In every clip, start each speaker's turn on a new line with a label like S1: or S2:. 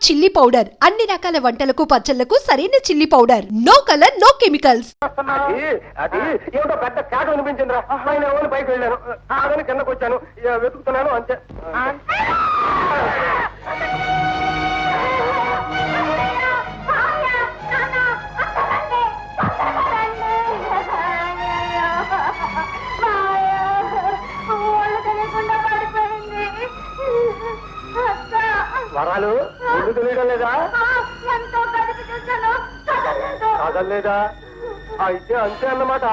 S1: Chilli powder అన్ని రకాల వంటలకు పచ్చళ్లకు సరైన chilli powder. No colour no chemicals.
S2: అది ఏదో పెద్ద కేక వినిపించిందిరా. నేను పైకి వెళ్ళాను, ఆగని కిందకు వచ్చాను, వెతుకుతున్నాను అంతే. వరాలు ముందు తెలియడం లేదా? కదలేదా? అయితే అంతే అన్నమాట.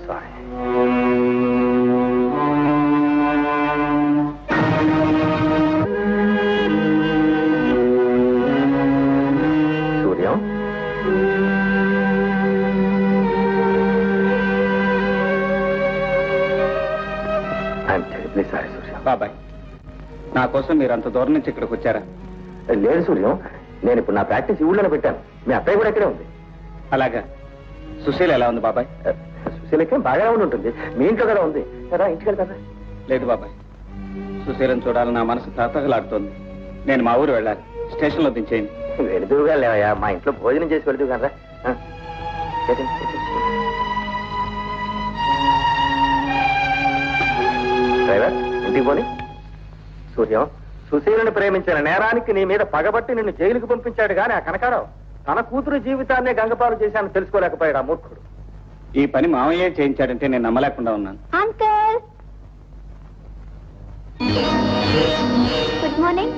S2: సారీ. సూర్యం, సారీ సూర్యం.
S3: బాబాయ్, నా కోసం మీరు అంత దూరం నుంచి ఇక్కడికి వచ్చారా?
S2: లేదు సూర్యం, నేను ఇప్పుడు నా ప్రాక్టీస్ ఊళ్ళోనే పెట్టాను. మీ అబ్బాయి కూడా ఇక్కడే ఉంది.
S3: అలాగా. సుశీల ఎలా ఉంది బాబాయ్?
S2: సుశీలకి బాగానే ఉండి ఉంటుంది. మీ ఇంట్లో కదా ఉంది కదా, ఇంటికి వెళ్తారా?
S3: లేదు బాబాయ్, సుశీలను చూడాలని నా మనసు తాతగలాడుతోంది. నేను మా ఊరు వెళ్ళాలి. స్టేషన్లో దించేయండి.
S2: వెళుదువుగా లేవయ్యా, మా ఇంట్లో భోజనం చేసి వెళుదు కదా. డ్రైవర్, ఇంటికి పోని. సూర్యం, సుశీలను ప్రేమించిన నేరానికి నీ మీద పగబట్టి నిన్ను జైలుకు పంపించాడు గాని ఆ కనకారావు తన కూతురు జీవితాన్నే గంగపాలు చేశాను తెలుసుకోలేకపోయాడు ఆ మూర్ఖుడు.
S3: ఈ పని మామయ్య చేయించాడంటే నేను నమ్మలేకుండా ఉన్నాను.
S4: Uncle, good morning.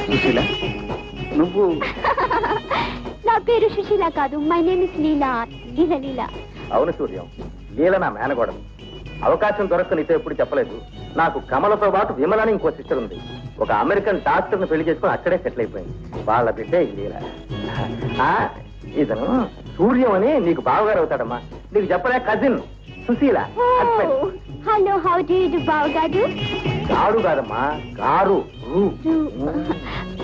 S3: సుశీల, నువ్వు?
S4: నా పేరు సుశీల కాదు, మై నేమ్ ఇస్ లీలా. లీల.
S2: అవును సూర్యం, లీల నా మేనగోడలు. అవకాశం దొరక్క నీతో ఎప్పుడు చెప్పలేదు. నాకు కమలతో పాటు విమలని ఇంకో సిస్టర్ ఉంది. ఒక అమెరికన్ డాక్టర్ ను పెళ్లి చేసుకుని అక్కడే సెటిల్ అయిపోయింది. వాళ్ళ బిడ్డే లీల. ఇతను సూర్యం అని నీకు బావగారు అవుతాడమ్మా. నీకు చెప్పలే, cousin Sushila.
S4: Hello, how do you do బావగారు?
S2: గారు కాదమ్మా, గారు.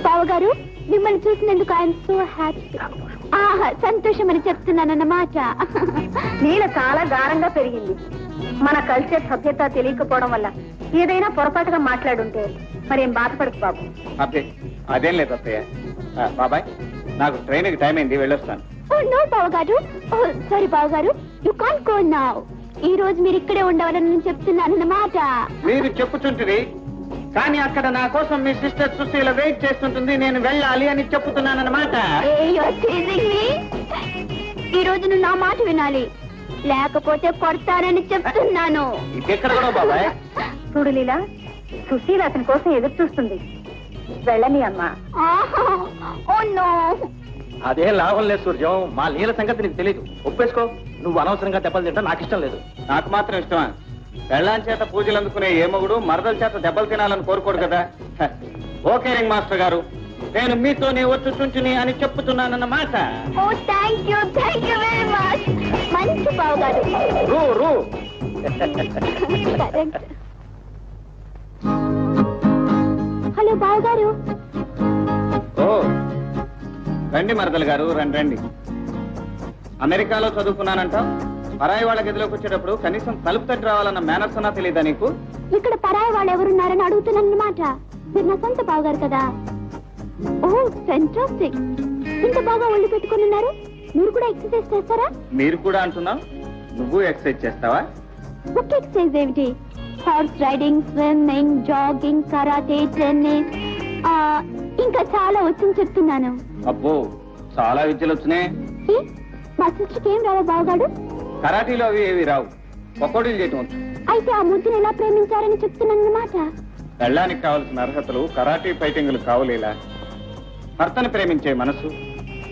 S4: బావగారు, మిమ్మల్ని చూసినందుకు ఐఎమ్ సో హ్యాపీ. సంతోషం అని చెప్తున్నానన్నమాట.
S5: నీల చాలా గారంగా పెరిగింది. మన కల్చర్ సభ్యత తెలియకపోవడం వల్ల ఏదైనా పొరపాటుగా మాట్లాడుంటే మరేం బాధపడకు బాబు.
S3: అబ్బే, అదేం లేదు అత్తయ్య. బాబాయ్, నాకు ట్రైన్కి టైం అయింది, వెళ్ళొస్తాను.
S4: నో బావగారు, సారీ బావగారు, యు కాంట్ గో నౌ. ఈ రోజు మీరు ఇక్కడే ఉండవాలని నేను చెప్తున్నానన్నమాట.
S3: మీరు చెప్పుచుంటుంది, కానీ అక్కడ నా కోసం మీ సిస్టర్ సుశీల వెయిట్ చేస్తుంటుంది. నేను వెళ్ళాలి అని చెప్తున్నానన్నమాట.
S4: ఈ రోజు నువ్వు నా మాట వినాలి, లేకపోతే కొడతానని చెప్తున్నాను.
S3: ఎక్కడ కూడా బాబాయ్?
S5: చూడు లీలా, సుశీల అతని కోసం ఎదురు చూస్తుంది. వెళ్ళని అమ్మా.
S2: అదేం లాభం లేదు సూర్యం, మా లీల సంగతి నీకు తెలీదు. ఒప్పేసుకో. నువ్వు అనవసరంగా దెబ్బలు తింటా నాకు ఇష్టం లేదు.
S3: నాకు మాత్రం ఇష్టమా? పెళ్ళాం చేత పూజలు అందుకునే ఏ మగుడు మరదల చేత దెబ్బలు తినాలని కోరుకోడు కదా. ఓకే రింగ్ మాస్టర్ గారు, నేను మీతోనే వచ్చుచుంచుని అని చెప్తున్నానన్నమాట.
S4: మంచి బావగారు. హలో బావగారు.
S3: ఓ రండి మరదలు గారు, రండి రండి. అమెరికాలో చదువుకున్నానంట. పరాయి వాళ్ళ గదిలోకి వచ్చేటప్పుడు కనీసం తలుపు తట్టి రావాలన్న మేనర్స్ అన్నా తెలియదా నీకు?
S4: ఇక్కడ పరాయి వాళ్ళు ఎవరున్నారని అడుగుతున్నానన్నమాట. మీరు నా సొంత బావగారు కదా. Oh fantastic. ఇంత బాగా ఒళ్ళు పెట్టుకుని ఉన్నారు. మీరు కూడా ఎక్సర్సైజ్ చేస్తారా?
S3: మీరు కూడా అంటున్నావు, నువ్వు ఎక్సర్సైజ్ చేస్తావా?
S4: ఒక్క ఎక్సర్సైజ్ ఏమిటి? Horse riding, swimming, jogging, karate, tennis, ఇంకా చాలా వచ్చని చెప్తున్నాను.
S3: అబ్బో, చాలా విద్యలు వచ్చినాయి.
S4: మా సిస్టర్కి ఏం రావా బావగాడు?
S3: కరాటీలో అవి ఏవి రావు, పకోడీలు చేయటం వచ్చు.
S4: అయితే ఆ ముద్దుని ఎలా ప్రేమించారని చెప్తున్నానన్నమాట.
S3: పెళ్ళానికి కావలసిన అర్హతలు కరాటీ ఫైటింగ్లు కావులేలా. భర్తను ప్రేమించే మనసు,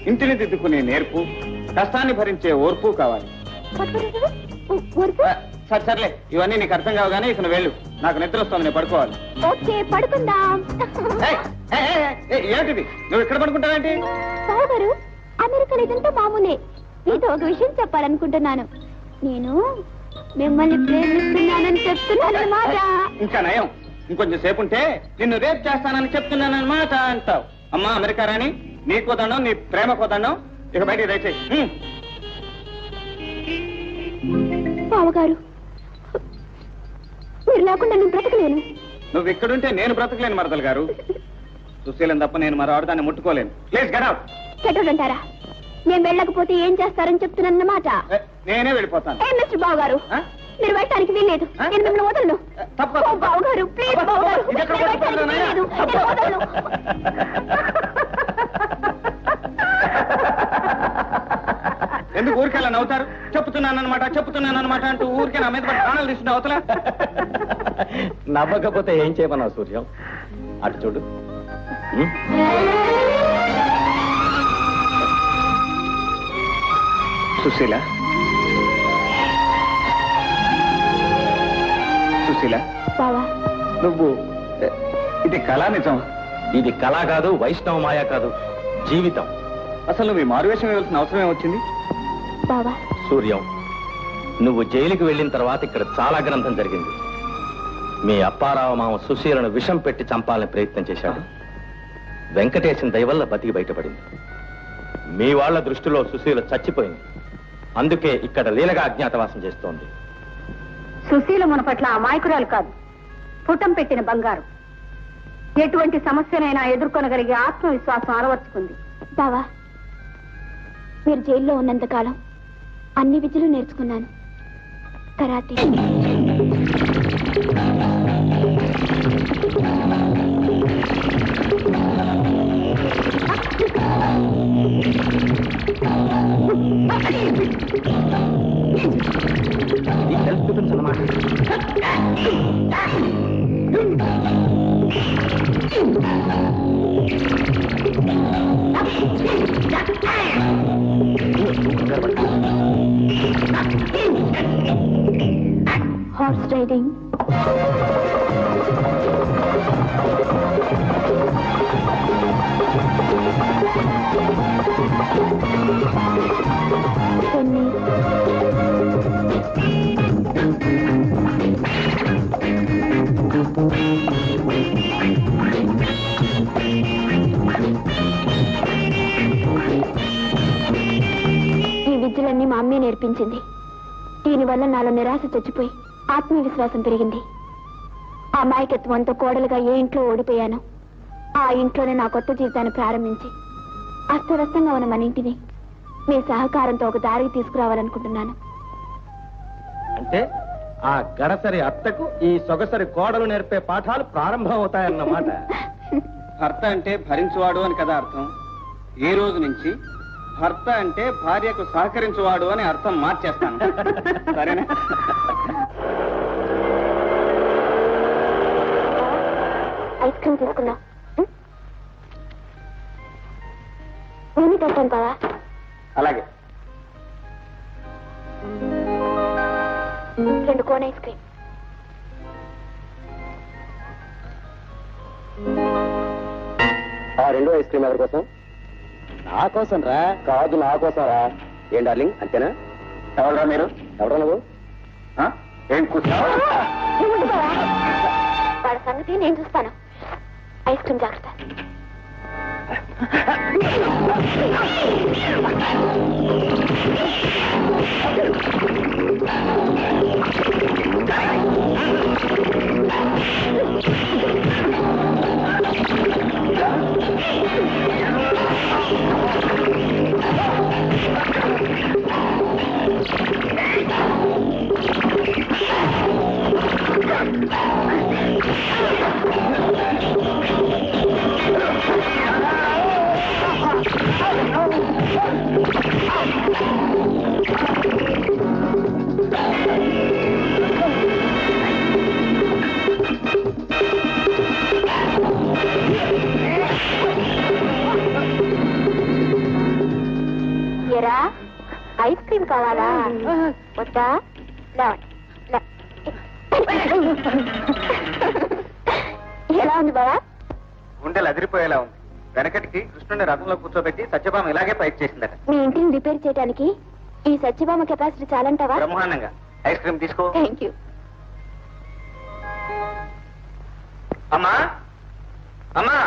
S3: ఇంటిని దిద్దుకునే నేర్పు, కష్టాన్ని భరించే ఓర్పు కావాలి. సర్లే, ఇవన్నీ నీకు అర్థం కావగానే ఇక వెళ్ళు. నాకు నిద్ర వస్తుంది, నేను పడుకోవాలి.
S4: ఓకే, పడుకుందాం.
S3: ఏమిటిది నువ్వు ఇక్కడ పడుకుంటావేంటి?
S4: బావగారు, అమెరికాలో ఇదంతా మామూలే. మీతో ఒక విషయం చెప్పాలనుకుంటున్నాను. నేను మిమ్మల్ని ప్రేమిస్తున్నానని చెప్తున్నానన్నమాట.
S3: ఇంకా నయం, ఇంకొంచెం సేపు ఉంటే నిన్ను రేప్ చేస్తానని చెప్తున్నానన్నమాట అంటావు. అమ్మా అమెరికా రాణి, నీకు దండం, నీ ప్రేమ కోదండం. ఇక బయటికి దయచేయి.
S4: బావగారు, మీరు లేకుండా నేను బ్రతకలేను.
S3: నువ్వు ఇక్కడుంటే నేను బ్రతకలేను మరదలు గారు. సుశీలం తప్ప నేను మరో ఆడదాన్ని ముట్టుకోలేను. Please get out.
S4: చెట్టడంటారా? నేను వెళ్ళకపోతే ఏం చేస్తారని చెప్తున్నానన్నమాట.
S3: నేనే వెళ్ళిపోతాను.
S4: మిస్టర్ బావగారు, మీరు వెళ్ళటానికి వీల్లేదు. నేను మిమ్మల్ని వదలను. బావగారు, ప్లీజ్ బావగారు, నేను వెళ్ళటానికి వీల్లేదు. నేను వదలను.
S3: ఎందుకు ఊరికెళ్ళా నవ్వుతారు? చెప్తున్నానన్నమాట అంటూ ఊరికే నా మీద పడి ప్రాణాలు తీసుకున్న అవతల.
S2: నవ్వకపోతే ఏం చేయమన్నావు సూర్యం? అటు చూడు.
S3: సుశీల, సుశీల,
S4: బావా,
S3: నువ్వు ఇది కళా నిజం?
S2: ఇది కళ కాదు, వైష్ణవ మాయ కాదు, జీవితం.
S3: అసలు నువ్వు ఈ మారువేషం వేయాల్సిన అవసరం ఏమొచ్చింది?
S4: బావా,
S2: సూర్యం, నువ్వు జైలుకి వెళ్ళిన తర్వాత ఇక్కడ చాలా గ్రంథం జరిగింది. మీ అప్పారావు మామ సుశీలను విషం పెట్టి చంపాలని ప్రయత్నం చేశాడు. వెంకటేశం దయవల్ల బతికి బయటపడింది. మీ వాళ్ళ దృష్టిలో సుశీల చచ్చిపోయింది. అందుకే ఇక్కడ లీలగా అజ్ఞాతవాసం చేస్తోంది.
S5: సుశీల మన పట్ల అమాయకురాలు కాదు, పుటం పెట్టిన బంగారం. ఎటువంటి సమస్యనైనా ఎదుర్కొనగలిగే ఆత్మవిశ్వాసం అలవర్చుకుంది.
S4: బావా, మీరు జైల్లో ఉన్నంత కాలం అన్ని విద్యలు నేర్చుకున్నాను. కరాటే,
S2: సెల్ఫ్ డిఫెన్స్ అన్నమాట.
S4: హార్స్ రైడింగ్, టెన్నిస్, ఈ విద్యలన్నీ మా అమ్మే నేర్పించింది. దీనివల్ల నాలో నిరాశ చచ్చిపోయి ఆత్మవిశ్వాసం పెరిగింది. ఆ అమాయకత్వంతో కోడలుగా ఏ ఇంట్లో ఓడిపోయాను, ఆ ఇంట్లోనే నా కొత్త జీవితాన్ని ప్రారంభించి అస్తవ్యస్తంగా ఉన్న మన ఇంటిని మీ సహకారంతో ఒక దారికి తీసుకురావాలనుకుంటున్నాను.
S2: అంటే ఆ గడసరి అత్తకు ఈ సొగసరి కోడలు నేర్పే పాఠాలు ప్రారంభం అవుతాయన్నమాట.
S3: భర్త అంటే భరించువాడు అని కదా అర్థం. ఈ రోజు నుంచి భర్త అంటే భార్యకు సహకరించువాడు అని అర్థం మార్చేస్తాను. సరేనా?
S4: ఐస్ క్రీమ్ తీసుకుందాం. నేను పెట్టాను బావా.
S2: అలాగే.
S4: 2 కోన్ ఐస్ క్రీమ్.
S2: ఆ 2 ఐస్ క్రీమ్ ఎవరి కోసం? నా కోసం రా. కాదు, నా కోసం రా. ఏం డార్లింగ్, అంతేనా? ఎవరా మీరు? ఎవరా నువ్వు? ఏం కూర్చో.
S4: ఏముంది బావా, వాడి సంగతి నేను చూస్తాను. ఐస్ క్రీమ్ జాగ్రత్త. ఎరా, ఐస్ క్రీమ్ కావాలా? వద్దా? ఎలా ఉంది బావా?
S3: గుండెలు అదిరిపోయేలా ఉంది. వెనకటికి కృష్ణుని రథంలో కూర్చోబెట్టి సత్యభామ ఇలాగే ఫైట్ చేసిందట.
S4: మీ ఇంటిని రిపేర్ చేయడానికి ఈ సత్యభామ కెపాసిటీ చాలంటావా?
S3: బ్రహ్మాండంగా. ఐస్ క్రీమ్ తీసుకో.
S4: Thank you.
S3: అమ్మా అమ్మా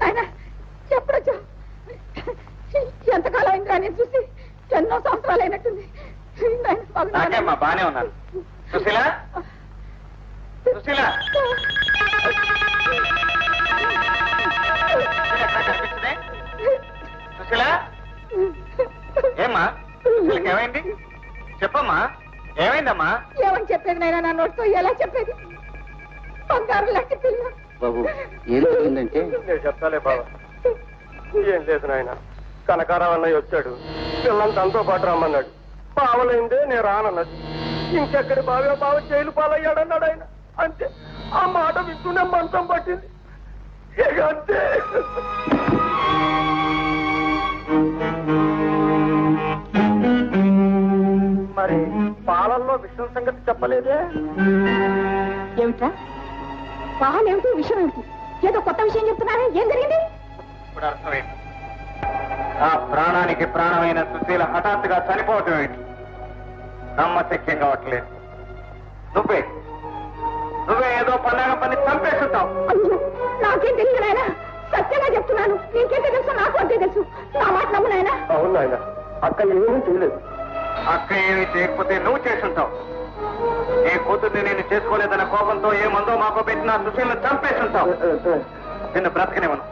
S5: ఆయన ఎప్పుడొచ్చా? ఎంతకాలం అయింది నేను చూసి? ఎన్నో సంవత్సరాలు అయినట్టుంది.
S3: నాకేమ్మా బానే ఉన్నాను. సుశీల సుశీల సుశీల ఏమ్మా? సుశీలకి ఏమైంది చెప్పమ్మా. ఏమైందమ్మా?
S5: ఏమని చెప్పేది నాయన? నా నోటితో ఎలా చెప్పేది? బంగారు లెక్క పిల్ల.
S3: బాబు ఏం జరిగిందంటే?
S6: నేను చెప్తాలే బాబా. ఏం లేదు నాయన, కనకారావు అన్నయ్య వచ్చాడు, పిల్లల్ని తనతో పాటు రమ్మన్నాడు. బావలైందే నేను రానన్నది. ఇంకెక్కడి బాగా బావ జైలు పాలయ్యాడన్నాడు ఆయన. అంతే, ఆ మాట వింటూనే మంచం పట్టింది. ఇక అంతే. మరి పాలల్లో విషయం సంగతి చెప్పలేదే?
S5: ఏమిట్రా పాలేమిటి, విషయం ఏమిటి? ఏదో కొత్త విషయం చెప్తున్నారే, ఏం జరిగింది?
S3: ఇప్పుడు అర్థమైంది. ఆ ప్రాణానికి ప్రాణమైన సుశీల హఠాత్తుగా చనిపోవటం ఏంటి నమ్మశక్యం కావట్లేదు. నువ్వే ఏదో పన్నాగ పని చంపేస్తుంటావు.
S5: అయ్యో, నాకేం తెలియదు నాయన, సత్యంగా చెప్తున్నాను. నీకేంటే తెలుసు? నాకు అంతే తెలుసు. నా మాట నమ్ము నాయన.
S6: అవును నాయన, అక్క ఏమీ చేయలేదు.
S3: అక్క ఏమీ చేయకపోతే నువ్వు చేసుంటావు. నీ కూతుర్ని నేను చేసుకోలేదన్న కోపంతో ఏ మందో మాకో పెట్టిన సుశీలను చంపేస్తుంటావు. నిన్ను బ్రతకనివ్వను.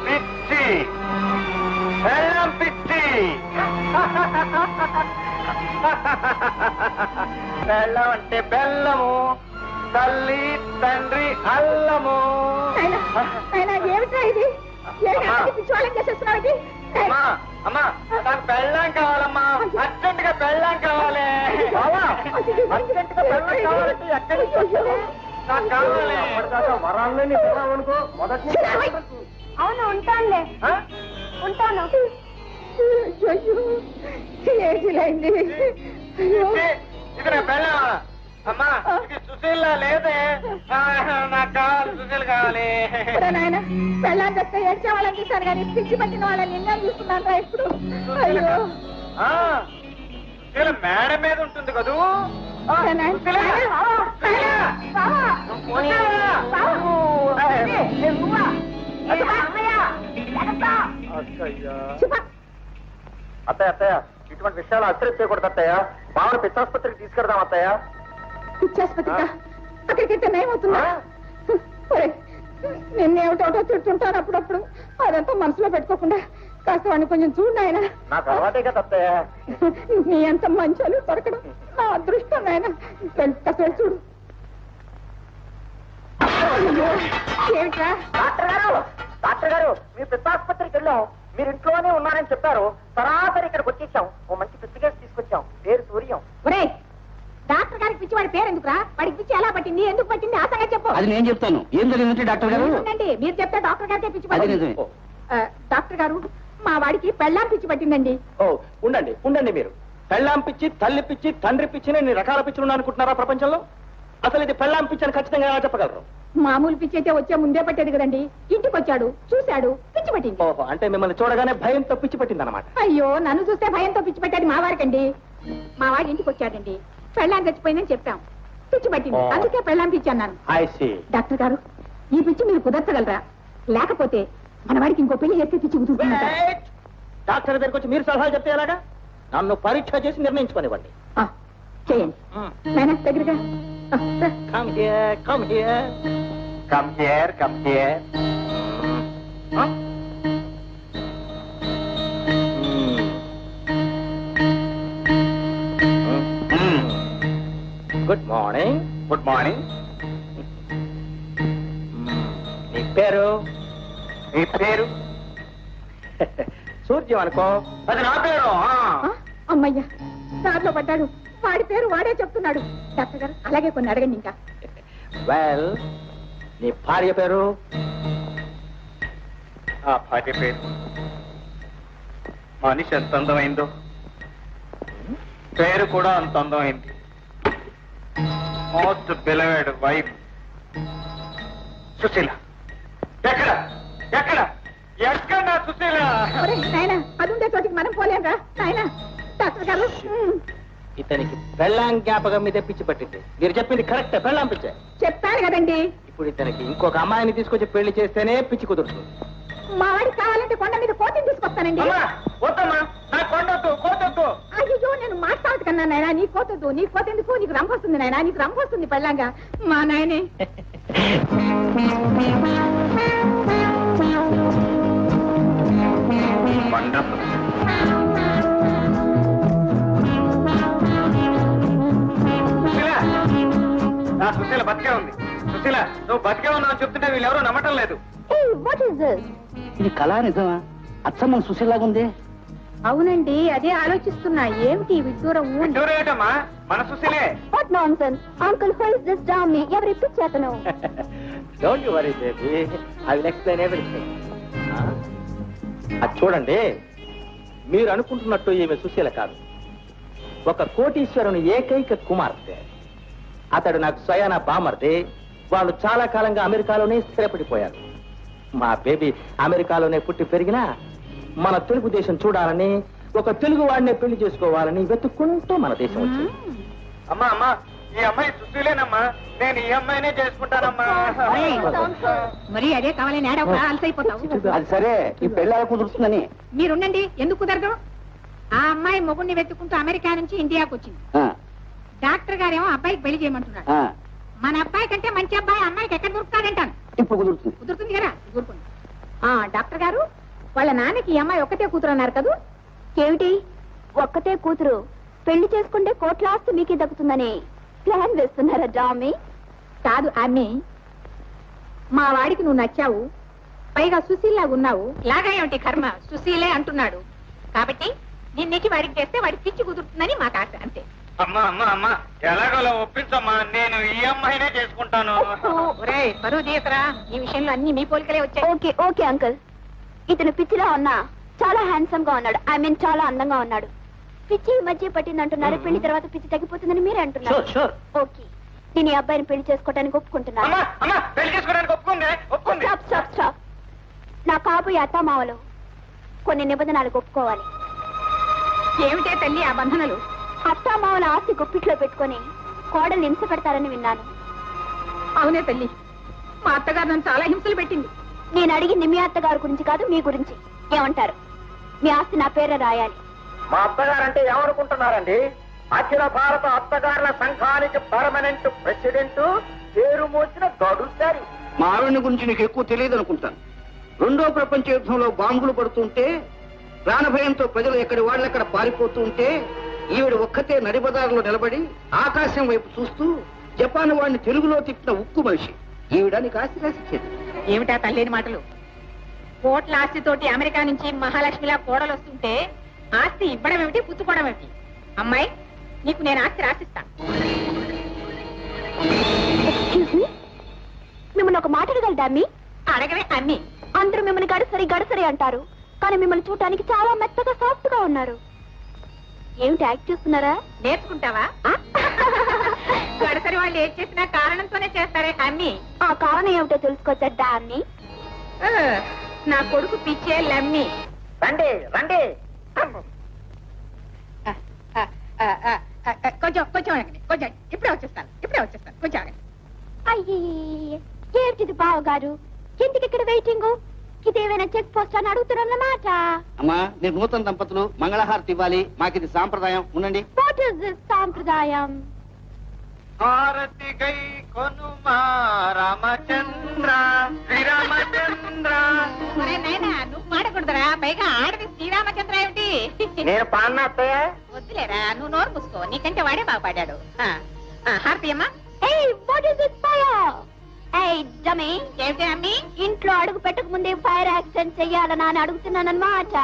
S3: పిచ్చి బెల్లం పిచ్చి. బెల్లం అంటే బెల్లము, తల్లి తండ్రి అల్లము.
S5: ఏమిట్రా ఇది? పిచ్చివాళ్ళం చేసేస్తున్నావు ఇది?
S3: అమ్మా అమ్మా, నాకు బెల్లం కావాలమ్మా, అర్జెంట్ గా బెల్లం కావాలి. అర్జెంట్ గా బెల్లం కావాలంటే ఎక్కడికి వచ్చావు? నాకు కావాలి.
S6: వరాలని అనుకో మొదటి.
S5: అవును, ఉంటానులే. ఉంటాను. ఏమిలైంది?
S3: ఇది నా బెల్లం. అమ్మా, ఇది సుశీల లేదే. నాకు కావాలి, సుశీల కావాలి.
S5: నాయన పెళ్ళాన్ని చెప్తే ఏడ్చే వాళ్ళని చూశాను కానీ పిచ్చి పట్టిన వాళ్ళని నిన్న చూస్తున్నాను రా ఇప్పుడు. అయ్యో,
S3: సుశీల మేడ మీద ఉంటుంది కదూ.
S6: అత్తయ్య అత్తయ్య, ఇటువంటి విషయాలు అశ్రద్ధ చేయకూడదు అత్తయ్య. బావని పిచ్చాసుపత్రికి తీసుకెడదాం అత్తయ్య.
S5: పిచ్చాసుపత్రిగా? అక్కడికి నయమవుతుందా? నిన్నేమిటో తింటుంటాను అప్పుడప్పుడు. అదంతా మనసులో పెట్టుకోకుండా కాస్త వాడిని కొంచెం చూడు నాయన.
S6: నాకు అలవాటే కదా అత్తయ్య.
S5: నీ అంత మంచాలు దొరకడం నా అదృష్టం నాయన. కాస్త వెళ్ళి చూడు. ఏమిట్రా?
S6: డాక్టర్ గారు, మీ పిచ్చాసుపత్రికి వెళ్ళాం. మీరు ఇంట్లోనే ఉన్నారని చెప్పారు. సరాసరి ఇక్కడికి వచ్చేసాం. ఓ మంచి పిచ్చి కేసు తీసుకొచ్చాం. పేరు సూర్యం.
S5: ఒరే, డాక్టర్ గారికి పిచ్చి వాడి పేరు ఎందుకురా? వాడికి పిచ్చి ఎలా పట్టింది, ఎందుకు పట్టింది ఆ సంగతి చెప్పు.
S7: అది నేను చెప్తాను. ఏం జరిగిందంటే డాక్టర్ గారు,
S5: ఉండండి, మీరు చెప్తే డాక్టర్ గారికే పిచ్చి
S7: అది
S5: పట్టింది.
S7: నిజమే.
S5: డాక్టర్ గారు, మా వాడికి పెళ్ళాం పిచ్చి పట్టిందండి.
S2: ఓ ఉండండి ఉండండి, మీరు పెళ్ళాం పిచ్చి, తల్లి పిచ్చి, తండ్రి పిచ్చిని ఎన్ని రకాల పిచ్చులు అనుకుంటున్నారా ప్రపంచంలో? అసలు ఇది పెళ్ళాం పిచ్చి అని ఖచ్చితంగా ఎలా చెప్పగలరు?
S5: మామూలు పిచ్చి అయితే వచ్చే ముందే పట్టేది కదండి. ఇంటికి వచ్చాడు, చూశాడు, పిచ్చి పట్టింది.
S2: ఓహో, అంటే మిమ్మల్ని చూడగానే భయంతో పిచ్చి పట్టింది అనమాట.
S5: అయ్యో, నన్ను చూస్తే భయంతో పిచ్చి పట్టాడు మా వాడికండి. మా వాడి ఇంటికి వచ్చాడండి, పెళ్ళాం చచ్చిపోయిందని చెప్పాం. పిచ్చి పట్టింది, అందుకే పెళ్ళాం పిచ్చి అన్నాను.
S2: I see.
S5: డాక్టర్ గారు, ఈ పిచ్చి మీరు కుదర్చగలరా? లేకపోతే మన వాడికి ఇంకో పెళ్లి చేస్తే పిచ్చి కుదురుతుందట.
S2: Wait! డాక్టర్ దగ్గరికి వచ్చి మీరు సలహాలు చెప్తే ఎలాగా? నన్ను పరీక్ష చేసి నిర్ణయించుకోనివ్వండి.
S5: చేయండి నాయన, దగ్గరగా.
S2: Come here, come here.
S3: Come here, come here.
S2: Good morning.
S3: Good morning.
S2: నీ పేరు?
S3: నీ పేరు?
S2: సూర్యం అనుకో.
S3: అది నా పేరు.
S5: అమ్మయ్యా, దారిలో పడ్డాడు. వాడి పేరు వాడే చెప్తున్నాడు. డాక్టర్ గారు అలాగే కొన్ని అడగండి ఇంకా.
S2: వెల్, నీ భార్య పేరు?
S3: ఆ భార్య పేరు మనిషి ఎంత అందమైందో పేరు కూడా అంత అందమైంది. Most beloved wife Sushila. ఎక్కడ ఎక్కడ ఎక్కడ నా సుశీల?
S5: నాయన అది ఉండే చోటికి మనం పోలేం రా నాయన. డాక్టర్ గారు
S2: ఇతనికి పెళ్ళాం జ్ఞాపకం మీద పిచ్చి పట్టింది. మీరు చెప్పింది కరెక్ట్, పెళ్ళాం పిచ్చే.
S5: చెప్పాను కదండి.
S2: ఇప్పుడు ఇతనికి ఇంకొక అమ్మాయిని తీసుకొచ్చి పెళ్లి చేస్తేనే పిచ్చి కుదురుతుంది.
S5: మా వాడికి కావాలంటే కొండ మీద కోతిని తీసుకొస్తానండి.
S3: వద్దమ్మా, నా కొండొద్దు, కోతొద్దు.
S5: అయ్యో నేను మాట్లాడదు కన్నా నాయన. నీ కోతొద్దు. నీ కోత ఎందుకు? నీకు రంగు వస్తుంది నాయన. నీకు రంగు వస్తుంది పెళ్ళంగా. మా నాయనే
S3: నా సుశీల బతికే ఉంది. సుశీల, నువ్వు బతికే ఉన్నావు చెప్తుంటే వీళ్ళెవరూ నమ్మటం లేదు.
S7: ఇది కళా నిజమా? అచ్చమ్మ సుశీలాగా ఉంది.
S5: అవునండి, అదే ఆలోచిస్తున్నా. ఏమిటి విడ్డూరం?
S3: ఏంటమ్మా, మన సుశీలే.
S4: What nonsense uncle, who is this dummy? ఎవరి పిచ్చేతను?
S2: Don't you worry baby, I will explain everything. అది చూడండి, మీరు అనుకుంటున్నట్టు ఈమె సుశీల కాదు. ఒక కోటీశ్వరుని ఏకైక కుమార్తె. అతడు నాకు స్వయాన బామర్ది. వాళ్ళు చాలా కాలంగా అమెరికాలోనే స్థిరపడిపోయారు. మా బేబీ అమెరికాలోనే పుట్టి పెరిగినా మన తెలుగుదేశం చూడాలని, ఒక తెలుగు వాడినే పెళ్లి చేసుకోవాలని వెతుక్కుంటూ మన దేశం వచ్చింది.
S3: అమ్మా అమ్మా, ఈ అమ్మాయి సుశీలేనమ్మా. నేను ఈ అమ్మాయినే చేసుకుంటానమ్మా.
S5: మరి అదే కావాలని ఆడైపోతావు.
S7: అది సరే, ఈ పెళ్లి ఎలా కుదురుతుందని?
S5: మీరుండండి. ఎందుకు కుదరదు? ఆ అమ్మాయి మొగుడిని వెతుక్కుంటూ అమెరికా నుంచి ఇండియాకు వచ్చింది. డాక్టర్ గారేమో అబ్బాయికి పెళ్లి చేయమంటున్నాడు. మన అబ్బాయి కంటే మంచి అబ్బాయి అమ్మాయికి ఎక్కడ దొరుకుతాడంటాను.
S7: ఇప్పుడు కుదురుతుంది.
S5: కుదురుతుంది కదా? ఊరుకోండి. డాక్టర్ గారు, వాళ్ళ నాన్నకి ఈ అమ్మాయి ఒక్కతే కూతురు అన్నారు కదా?
S4: ఏమిటి ఒక్కతే కూతురు? పెళ్లి చేసుకుంటే కోట్ల ఆస్తి మీకే దక్కుతుందని ప్లాన్ వేస్తున్నారా డామీ?
S5: కాదు అమ్మి, మా వాడికి నువ్వు నచ్చావు, పైగా సుశీల్లాగా ఉన్నావు. లాగా ఏమిటి కర్మ, సుశీలే అంటున్నాడు కాబట్టి నిన్నకి వాడికి చేస్తే వాడికి పిచ్చి కుదురుతుందని మాకు ఆశ, అంతే.
S3: అమ్మా అమ్మా అమ్మా, ఎలాగోలా ఒప్పించమ్మా. నేను ఈ అమ్మాయినే చేసుకుంటాను.
S5: ఒరేయ్, బరువు తీయకరా. ఈ విషయంలో అన్ని మీ పోలికలే వచ్చాయి.
S4: ఓకే ఓకే అంకుల్, ఇతను పిచ్చిలా ఉన్నా చాలా హ్యాండ్సమ్ గా ఉన్నాడు. ఐ మీన్ చాలా అందంగా ఉన్నాడు. పిచ్చి ఈ మధ్య పట్టిందంటున్నారు. పెళ్లి తర్వాత పిచ్చి తగ్గిపోతుందని మీరే అంటున్నారు. ఓకే, నేను ఈ అబ్బాయిని పెళ్లి చేసుకోవడానికి ఒప్పుకుంటున్నాను. Stop stop stop. నా కాబోయే అత్తామావలు కొన్ని నిబంధనలకు ఒప్పుకోవాలి.
S5: ఏమిటే తల్లి ఆ బంధనలు?
S4: అత్తామావల ఆస్తి గుప్పిట్లో పెట్టుకుని కోడల్ని హింస పెడతారని విన్నాను.
S5: అవునే తల్లి, మా అత్తగారు నన్ను చాలా హింసలు పెట్టింది.
S4: నేను అడిగింది మీ అత్తగారి గురించి కాదు, మీ గురించి. ఏమంటారు? మీ ఆస్తి నా పేర రాయాలి.
S6: మా అత్తగారంటే ఏమనుకుంటున్నారండి? అఖిల భారత అత్తగారుల సంఘానికి పర్మనెంట్ ప్రెసిడెంట్, పేరు మోసిన గడుసారి.
S7: మా ఆవిడ గురించి నీకు ఎక్కువ తెలియదు అనుకుంటాను. రెండో ప్రపంచ యుద్ధంలో బాంబులు పడుతుంటే, ప్రాణభయంతో ప్రజలు ఎక్కడి వాళ్ళెక్కడ పారిపోతూ ఉంటే, ఈవిడ ఒక్కతే నడిబజారులో నిలబడి ఆకాశం వైపు చూస్తూ జపాన్ వాడిని తెలుగులో తిప్పిన ఉక్కు మనిషి. ఈవిడ నీకు ఆస్తి రాసిచ్చేది.
S5: ఏమిటా తల్లేని మాటలు? కోట్ల ఆస్తితోటి అమెరికా నుంచి మహాలక్ష్మిలా కోడలు వస్తుంటే ఆస్తి ఇవ్వడం ఏమిటి, పుచ్చుకోవడం ఏమిటి? అమ్మాయి, నీకు నేను ఆస్తి రాసిస్తాను.
S4: ఎక్స్క్యూజ్ మీ, మిమ్మల్ని ఒక మాట అడగలదా? మీ
S5: అడగవే అన్ని.
S4: అందరూ మిమ్మల్ని గడసరి గడసరి అంటారు, కానీ మిమ్మల్ని చూడటానికి చాలా మెత్తగా సాఫ్ట్ గా ఉన్నారు. ఏమిటి యాక్ట్ చేస్తున్నారా?
S5: నేర్చుకుంటావా? గడసరి వాళ్ళు ఏం చేసినా కారణంతోనే చేస్తారే అన్ని.
S4: ఆ కారణం ఏమిటో తెలుసుకోవచ్చా డాన్ని?
S5: నా కొడుకు పిచ్చే లమ్మి.
S6: రండి రండి.
S5: కొంచెం కొంచెం ఆగండి, కొంచెం. ఇప్పుడే వచ్చేస్తాను కొంచెం ఆగండి.
S4: అయ్యే, ఏమిటిది బావగారు? ఎందుకు ఇక్కడ వెయిటింగ్? ఇదేమైనా చెక్ పోస్ట్ అని అడుగుతున్నమాట.
S7: అమ్మా, మీరు నూతన దంపతులు మంగళహారతి ఇవ్వాలి. మాకిది సాంప్రదాయం. ఉండండి.
S4: వాట్ ఇస్ దిస్ సాంప్రదాయం?
S3: హారతి గై కొనుమా రామచంద్ర శ్రీరామచంద్ర.
S5: నువ్వు మాడకూడదురా, పైగా ఆడది శ్రీరామచంద్ర ఏమిటి?
S6: నేను పాడిన అత్తయ్య.
S5: వద్దులేరా, నువ్వు నోరు మూసుకో. నీకంటే వాడే బాగా పాడాడు. హారతి అమ్మా.
S4: What is this fire? Dummy,
S5: ఏమిటి అమ్మి?
S4: ఇంట్లో అడుగు పెట్టక ముందే ఫైర్ యాక్సిడెంట్ చెయ్యాలని అని అడుగుతున్నానన్నమాట.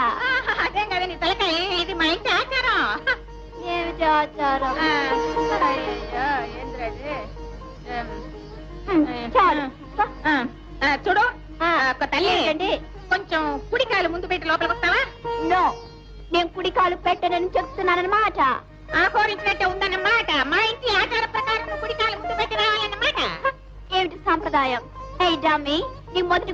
S5: అదేం కదా నీ తలకాయ, ఇది మా ఇంటి ఆచారం.
S4: ఏమిటి ఆచారం? చాలు.
S5: చూడు ఒక తల్లి
S4: ఏంటండి?
S5: కొంచెం కుడికాయలు ముందు పెట్టి లోపలికి వస్తావా?
S4: నో, నేను కుడికాలు పెట్టనని చెప్తున్నానన్నమాట.
S5: ఆహోరించినట్టే ఉందన్నమాట. మా ఇంటి ఆచార ప్రకారం కుడికాయలు ముందు పెట్టి రావాలన్నమాట.
S4: ఏమిటి సాంప్రదాయం? ఏ డమ్మీ, నీ మొదటి